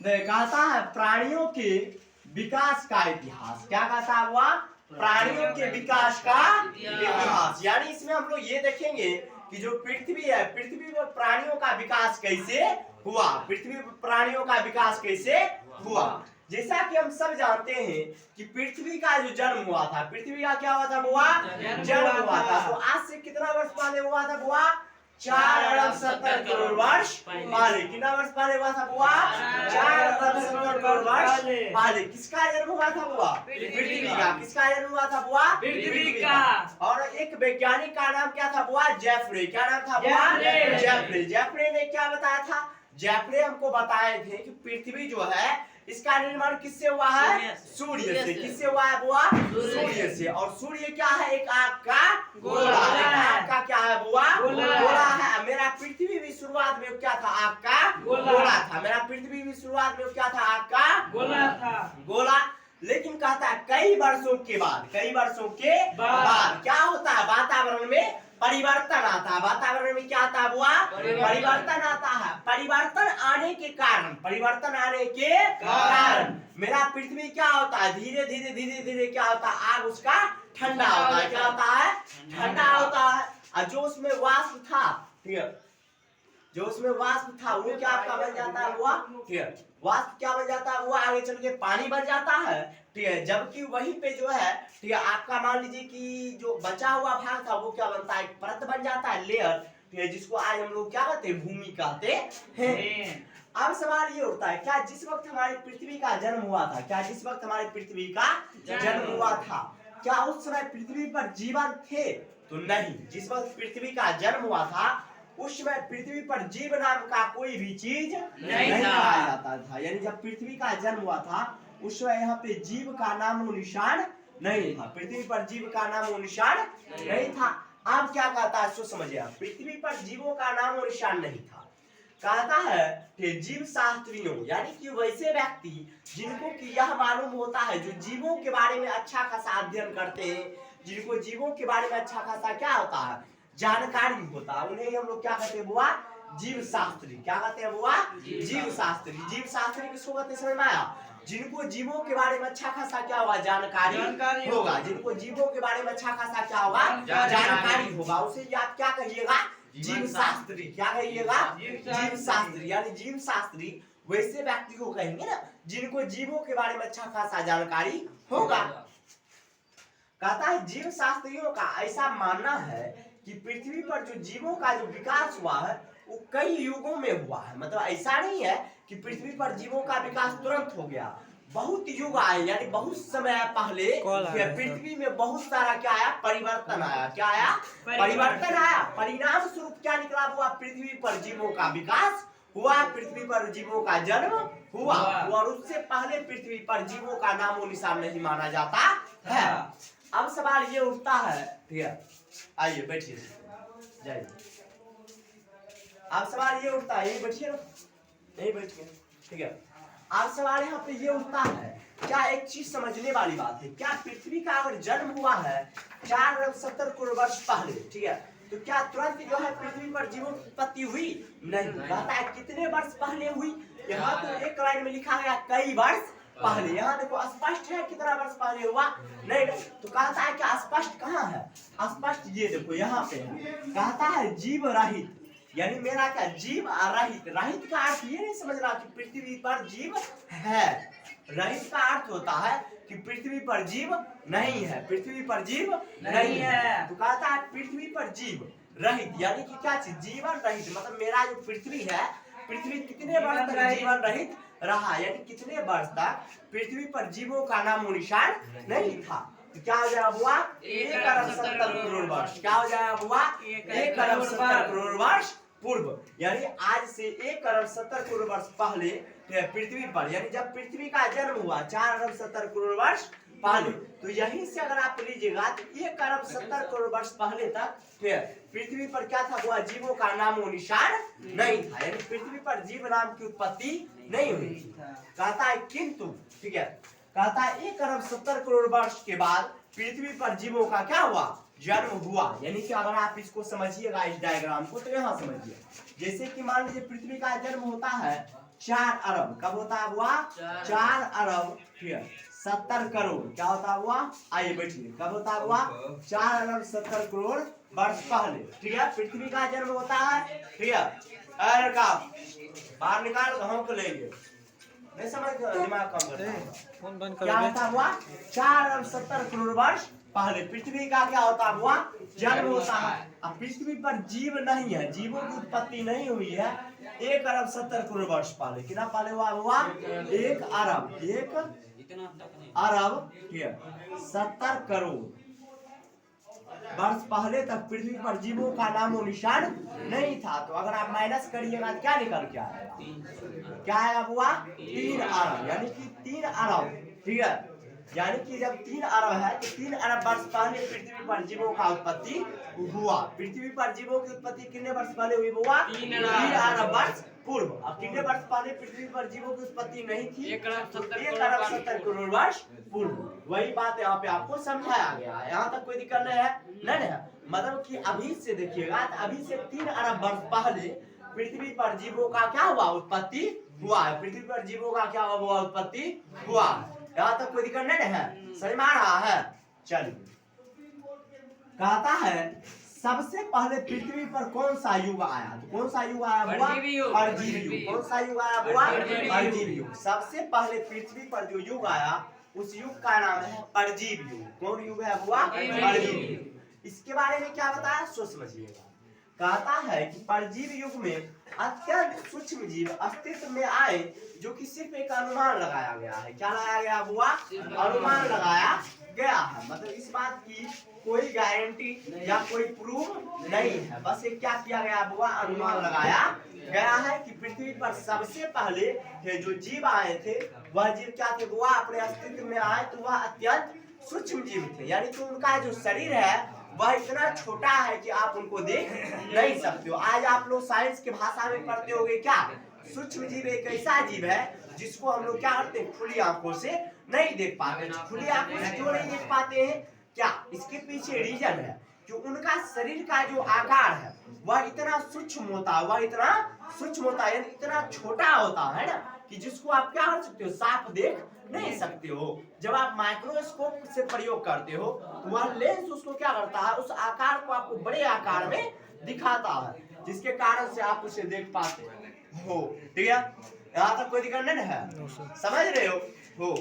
कहता है प्राणियों के विकास का इतिहास। क्या कहता है वह? प्राणियों के विकास का इतिहास। यानी इसमें हम लोग ये देखेंगे कि जो पृथ्वी है, पृथ्वी में प्राणियों का विकास कैसे हुआ, पृथ्वी पर प्राणियों का विकास कैसे हुआ। जैसा कि हम सब जानते हैं कि पृथ्वी का जो जन्म हुआ था, पृथ्वी का क्या हुआ था बुआ? जन्म हुआ था। तो आज से कितना वर्ष पहले हुआ था बुआ? 4 अरब 70 करोड़ वर्ष पहले। कितना वर्ष पहले हुआ था बुआ? 4 अरब 70 करोड़ वर्ष पहले। किसका जन्म हुआ था बुआ? पृथ्वी का। किसका जन्म हुआ था बुआ? पृथ्वी का। और एक वैज्ञानिक का नाम क्या था बुआ? जेफरे। क्या नाम था बुआ? जेफरे। जेफरे ने क्या बताया था? जेफरे हमको बताए थे कि पृथ्वी जो है इसका निर्माण किससे हुआ है? सूर्य से। किससे हुआ है बुआ? सूर्य से। और सूर्य क्या है? एक आग का गोला। आग का क्या है बुआ? गोला है। मेरा पृथ्वी भी शुरुआत में क्या था? आग का गोला था। मेरा पृथ्वी भी शुरुआत में क्या था? आग का गोला था। गोला। लेकिन कहता है कई वर्षों के बाद, कई वर्षों के बाद क्या होता है? वातावरण में परिवर्तन आता है। वातावरण में क्या आता है बुआ? परिवर्तन आता है। परिवर्तन आने के कारण, परिवर्तन आने के कारण मेरा पृथ्वी क्या होता है? धीरे धीरे धीरे धीरे क्या होता है? आग उसका ठंडा होता है। क्या होता है? ठंडा होता है। और जो उसमें वाष्प था, ठीक है, जो उसमें वाष्प था वो क्या आपका बन जाता है हुआ? ठीक है, वाष्प क्या बन जाता है? वो आगे चल के पानी बन जाता है। ठीक है, जबकि वहीं पे जो है, ठीक है, आपका मान लीजिए कि जो बचा हुआ भाग था वो क्या बनता है? परत बन जाता है, लेयर। ठीक है, जिसको आज हम लोग क्या कहते हैं? भूमि कहते हैं। अब सवाल ये उठता है, क्या जिस वक्त हमारी पृथ्वी का जन्म हुआ था, क्या जिस वक्त हमारी पृथ्वी का जन्म हुआ था, क्या उस समय पृथ्वी पर जीवन थे? तो नहीं। जिस वक्त पृथ्वी का जन्म हुआ था उस समय पृथ्वी पर जीव नाम का कोई भी चीज नहीं पाया जाता था। यानी जब पृथ्वी का जन्म हुआ था उस समय यहाँ पे जीव का नामो निशान नहीं था। पृथ्वी पर जीव का नामो निशान नहीं था। अब क्या कहता है सो समझिए, पृथ्वी पर जीवों का नामो निशान नहीं था। कहता है कि जीव शास्त्रियों, यानी कि वैसे व्यक्ति जिनको कि यह मालूम होता है, जो जीवों के बारे में अच्छा खासा अध्ययन करते हैं, जिनको जीवों के बारे में अच्छा खासा क्या होता है? जानकारी होता है, उन्हें हम लोग क्या कहते हैं बुआ? जीव शास्त्री। क्या कहते हैं बुआ? जीव शास्त्री। जीव शास्त्री किसको कहते हैं समझ में आया? जिनको जीवों के बारे में अच्छा खासा क्या होगा? जानकारी होगा। जिनको जीवों के बारे में अच्छा खासा क्या होगा? जानकारी होगा। उसे आप क्या कहिएगा? जीव शास्त्री। क्या कहिएगा? जीव शास्त्री। यानी जीव शास्त्री वैसे व्यक्ति को कहेंगे ना जिनको जीवों के बारे में अच्छा खासा जानकारी होगा। कहता है जीव शास्त्रियों का ऐसा मानना है कि पृथ्वी पर जो जीवों का जो विकास हुआ है वो कई युगों में हुआ है। मतलब ऐसा नहीं है कि पृथ्वी पर जीवों का विकास तुरंत हो गया। बहुत युग आए, यानी बहुत समय पहले पृथ्वी में बहुत सारा क्या आया? परिवर्तन आया। क्या आया? परिवर्तन आया। परिणाम स्वरूप क्या निकला हुआ? पृथ्वी पर जीवों का विकास हुआ, पृथ्वी पर जीवों का जन्म हुआ। और उससे पहले पृथ्वी पर जीवों का नामो निशान नहीं माना जाता है। अब सवाल ये उठता है, ठीक है, आइए बैठिए, जाइए। अब सवाल ये उठता है, यही बैठिए ना, यही बैठिए, ठीक है। अब सवाल यहाँ पे ये उठता है, क्या एक चीज समझने वाली बात है, क्या पृथ्वी का अगर जन्म हुआ है 4 अरब 70 करोड़ वर्ष पहले, ठीक है, तो क्या तुरंत जो है पृथ्वी पर जीवन की उत्पत्ति हुई? नहीं। कहता है कितने वर्ष पहले हुई? यहाँ तो एक लाइन में लिखा गया कई वर्ष पहले। यहाँ देखो स्पष्ट है कितना वर्ष पहले हुआ? नहीं। तो कहता है कि स्पष्ट कहाँ है? स्पष्ट ये देखो यहाँ पे है। कहता है जीव रहित, यानी मेरा क्या? जीव रहित। रहित का अर्थ ये नहीं समझ रहा कि पृथ्वी पर जीव है। रहित का अर्थ होता है कि पृथ्वी पर जीव नहीं है। पृथ्वी पर जीव नहीं है। तो कहता है पृथ्वी पर जीव रहित, यानी कि क्या चीज? जीवन रहित। मतलब मेरा जो पृथ्वी है, पृथ्वी कितने वर्ष तक जीवन रहित रहा? यानी कितने वर्ष तक पृथ्वी पर जीवों का नामो निशान नहीं था। तो क्या हो जाएगा बुआ? 1 अरब 70 करोड़ वर्ष। क्या हो जाएगा बुआ? 1 अरब 70 करोड़ वर्ष पूर्व। यानी आज से 1 अरब 70 करोड़ वर्ष पहले पृथ्वी पर, यानी जब पृथ्वी का जन्म हुआ 4 अरब 70 करोड़ वर्ष पहले, तो यहीं से अगर आप लीजिएगा तो 1 अरब 70 करोड़ वर्ष पहले तक पृथ्वी पर क्या था हुआ? जीवों का नामो निशान नहीं था। यानी पृथ्वी पर जीव नाम की उत्पत्ति नहीं हुई थी। कहता है किंतु, ठीक है, कहता है 1 अरब 70 करोड़ वर्ष के बाद पृथ्वी पर जीवों का क्या हुआ? जन्म हुआ। यानी कि अगर आप इसको समझिएगा इस डायग्राम को तो यहाँ समझिए, जैसे कि मान लीजिए पृथ्वी का जन्म होता है 4 अरब, कब होता है हुआ 4 अरब 70 करोड़, क्या होता हुआ, आइए बैठिए, कब होता हुआ 4 अरब 70 करोड़ वर्ष पहले, ठीक है, पृथ्वी का जन्म होता है, ठीक है। अरे का बाहर निकाल हम को लेंगे, नहीं समझ, दिमाग काम करता है। क्या होता हुआ 4 अरब 70 करोड़ वर्ष पहले पृथ्वी का क्या होता हुआ जन्म होता है। अब पृथ्वी पर जीव नहीं है, जीवों की उत्पत्ति नहीं हुई है 1 अरब 70 करोड़ वर्ष पहले, कितना पहले हुआ 1 अरब 70 करोड़ वर्ष पहले तक पृथ्वी पर जीवों का नामो निशान नहीं था। तो अगर आप माइनस करिएगा क्या निकल के आएगा, क्या आएगा हुआ 3 अरब, यानी कि 3 अरब, ठीक है, यानी कि जब 3 अरब है तो 3 अरब वर्ष पहले पृथ्वी पर जीवों का उत्पत्ति हुआ। पृथ्वी पर जीवों की उत्पत्ति कितने वर्ष पहले हुई हुआ 3 अरब वर्ष पूर्व। अब कितने वर्ष पहले पृथ्वी पर जीवों की उत्पत्ति नहीं थी 1 अरब 70 करोड़ वर्ष पूर्व। वही बात यहाँ पे आपको समझाया गया है, यहाँ तक कोई दिक्कत नहीं है, नहीं है, मतलब कि अभी से देखिएगा, अभी से 3 अरब वर्ष पहले पृथ्वी पर जीवों का क्या हुआ उत्पत्ति हुआ है, पृथ्वी पर जीवों का क्या हुआ उत्पत्ति हुआ है। यहाँ तक कोई दिक्कत नहीं है, समझ में आ रहा है। चलिए, कहता है सबसे पहले पृथ्वी पर कौन सा युग आया, तो कौन सा युग आया हुआ परजीवी युग। कौन सा युग आया हुआ परजीवी युग। सबसे पहले पृथ्वी पर जो युग आया उस युग का नाम है परजीवी युग। कौन युग है हुआ परजीवी युग। इसके बारे में क्या बताया सोच समझिएगा। कहता है कि परजीवी युग में अत्यंत सूक्ष्म जीव अस्तित्व में आए जो कि सिर्फ एक अनुमान लगाया गया है। क्या लगाया गया हुआ अनुमान लगाया गया है, मतलब इस बात की कोई गारंटी या कोई प्रूफ नहीं है, बस एक क्या किया गया हुआ अनुमान लगाया गया है कि पृथ्वी पर सबसे पहले जो जीव आए थे वह जीव क्या थे हुआ अपने अस्तित्व में आए तो वह अत्यंत सूक्ष्म जीव थे, यानी कि उनका जो शरीर है वह इतना छोटा है कि आप उनको देख नहीं सकते हो। आज आप लोग साइंस की भाषा में पढ़ते होंगे क्या सूक्ष्म जीव एक ऐसा जीव है जिसको हम लोग क्या करते हैं खुली आंखों से नहीं देख पाते। खुली आंखों से क्यों नहीं देख पाते हैं, क्या इसके पीछे रीजन है कि उनका शरीर का जो आकार है वह इतना सूक्ष्म होता है, वह इतना सूक्ष्म होता है, यानी इतना छोटा होता है ना कि जिसको आप क्या कर सकते हो साफ देख नहीं सकते हो। जब आप माइक्रोस्कोप से प्रयोग करते हो तो वह लेंस उसको क्या करता है उस आकार को आपको बड़े आकार में दिखाता है, जिसके कारण से आप उसे देख पाते हो। ठीक है, यहाँ तक कोई दिक्कत नहीं है, समझ रहे हो।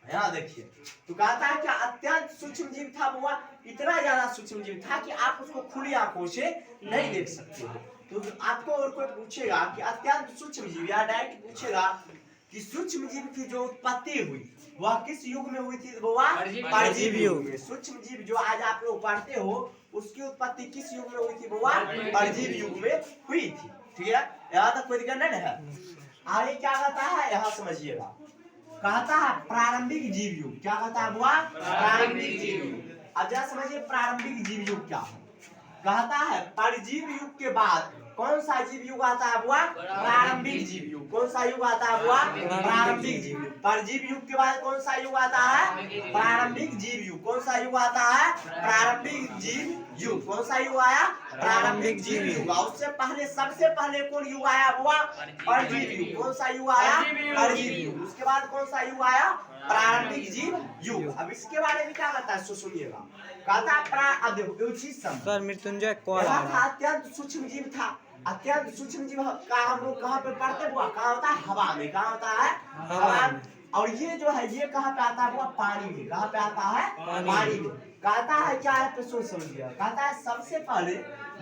यहाँ देखिए, तो कहता है कि अत्यंत सूक्ष्म जीव था वो, इतना ज्यादा सूक्ष्म जीव था कि आप उसको खुली आंखों से नहीं देख सकते हो। तो आपको और कोई पूछेगा कि अत्यंत सूक्ष्म जीव या डायरेक्ट पूछेगा कि सूक्ष्म जीव की जो उत्पत्ति हुई वह किस युग में हुई थी, वो परजीवी युग में। सूक्ष्म जीव जो आज आप लोग पढ़ते हो उसकी उत्पत्ति किस युग में हुई थी, वो परजीवी युग में हुई थी। ठीक है, यहाँ तक कोई दिक्कत नहीं है। आगे क्या कहता है यहाँ समझिएगा, कहता है प्रारंभिक जीव युग। क्या कहता है हुआ प्रारंभिक जीव युग। अब जरा समझिए प्रारंभिक जीव युग क्या है। कहता है परजीव युग के बाद कौन सा जीव युग आता है हुआ प्रारंभिक जीव युग। कौन सा युग आता है हुआ प्रारंभिक जीव युग। परजीव युग के बाद कौन सा युग आता है प्रारंभिक जीव युग। कौन सा युग आता है प्रारंभिक जीव युग। कौन सा युग आया प्रारंभिक जीव युग। उससे पहले सबसे पहले कौन युग आया हुआ परजीव युग। कौन सा युग आया परजीव युग। उसके बाद कौन सा युग आया प्रारंभिक जीव युग। अब इसके बारे में क्या कहता है सुनिएगा। कहता है मृत्युंजय अत्यंत सूक्ष्म जीव था। अत्यंत सूक्ष्म जीव का हम लोग कहाँ पे पढ़ते हुआ, कहाँ होता है हवा में। कहाँ होता है हवा में। और ये जो है ये कहाँ पे आता है हुआ पानी में। कहाँ पे आता है पानी में। कहता है क्या है तो सोच समझिए। कहता है सबसे पहले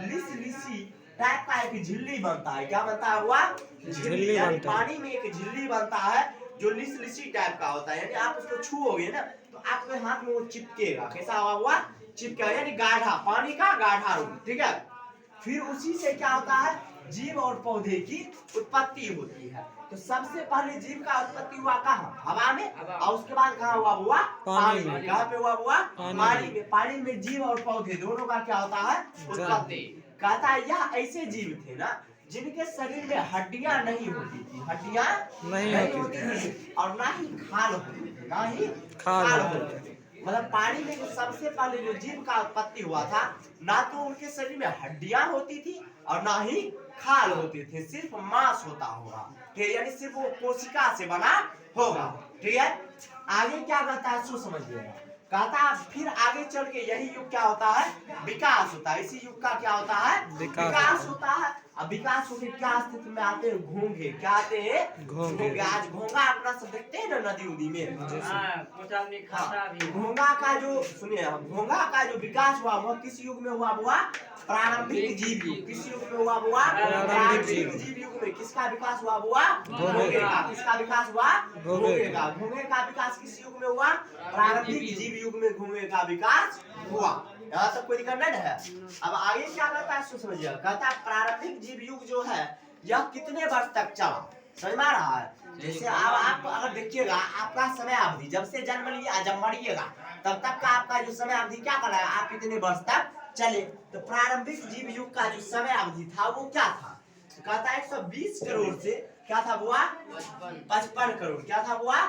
लिसी टाइप का एक झिल्ली बनता है। क्या बनता है हुआ झिल्ली, यानी पानी में एक झिल्ली बनता है जो लिसी टाइप का होता है, यानी आप उसको छुओगे ना तो आपके हाथ में वो चिपकेगा। कैसा हुआ चिपकेगा, यानी गाढ़ा, पानी का गाढ़ा रूप। ठीक है, फिर उसी से क्या होता है जीव और पौधे की उत्पत्ति होती है। तो सबसे पहले जीव का उत्पत्ति हुआ कहाँ हवा में, और उसके बाद कहाँ हुआ पानी में। कहाँ पे हुआ पानी में। पानी में जीव और पौधे दोनों का क्या होता है उत्पत्ति। कहता है यह ऐसे जीव थे ना जिनके शरीर में हड्डियां नहीं होती थी। हड्डियां नहीं होती थी और ना ही खाल होती थी, ना ही खाल होती थी। मतलब पानी में जो सबसे पहले जो जीव का उत्पत्ति हुआ था ना तो उनके शरीर में हड्डियां होती थी और ना ही खाल होते थे, सिर्फ मांस होता होगा, ठीक है, यानी सिर्फ वो कोशिका से बना होगा, ठीक है। आगे क्या कहता है सो समझिएगा, कहता है फिर आगे चल के यही युग क्या होता है, विकास होता है, इसी युग का क्या होता है, विकास होता है। अब विकास होके क्या स्थिति में आते हैं, घोंघे, क्या आते हैं, घोंघे। आज घोंघा अपना सब देखते हैं ना नदी उदी में, घोंघा का जो सुनिए, घोंघा का जो विकास हुआ वह किस युग में हुआ, प्रारंभिक जीव युग। किस युग में हुआ, प्रारंभिक जीव युग में। किसका विकास हुआ, घोंघे का। किसका विकास हुआ, घोंघे का। घोंघे का विकास किस युग में हुआ, प्रारंभिक जीव युग में घोंघे का विकास हुआ। यहाँ तक कोई दिक्कत नहीं है। अब आगे क्या कहता है सो समझिएगा, कहता है प्रारंभिक जीव युग जो है यह कितने वर्ष तक चला, समझ में आ रहा है। जैसे अब आप अगर देखिएगा, आपका समय अवधि जब से जन्म लिया जब मरिएगा तब तक का आपका जो समय अवधि क्या कर रहा है, आप कितने वर्ष तक चले। तो प्रारंभिक जीव युग का जो समय अवधि था वो क्या था, तो कहता है 120 करोड़ से क्या था बुआ, 55 करोड़। क्या था बुआ,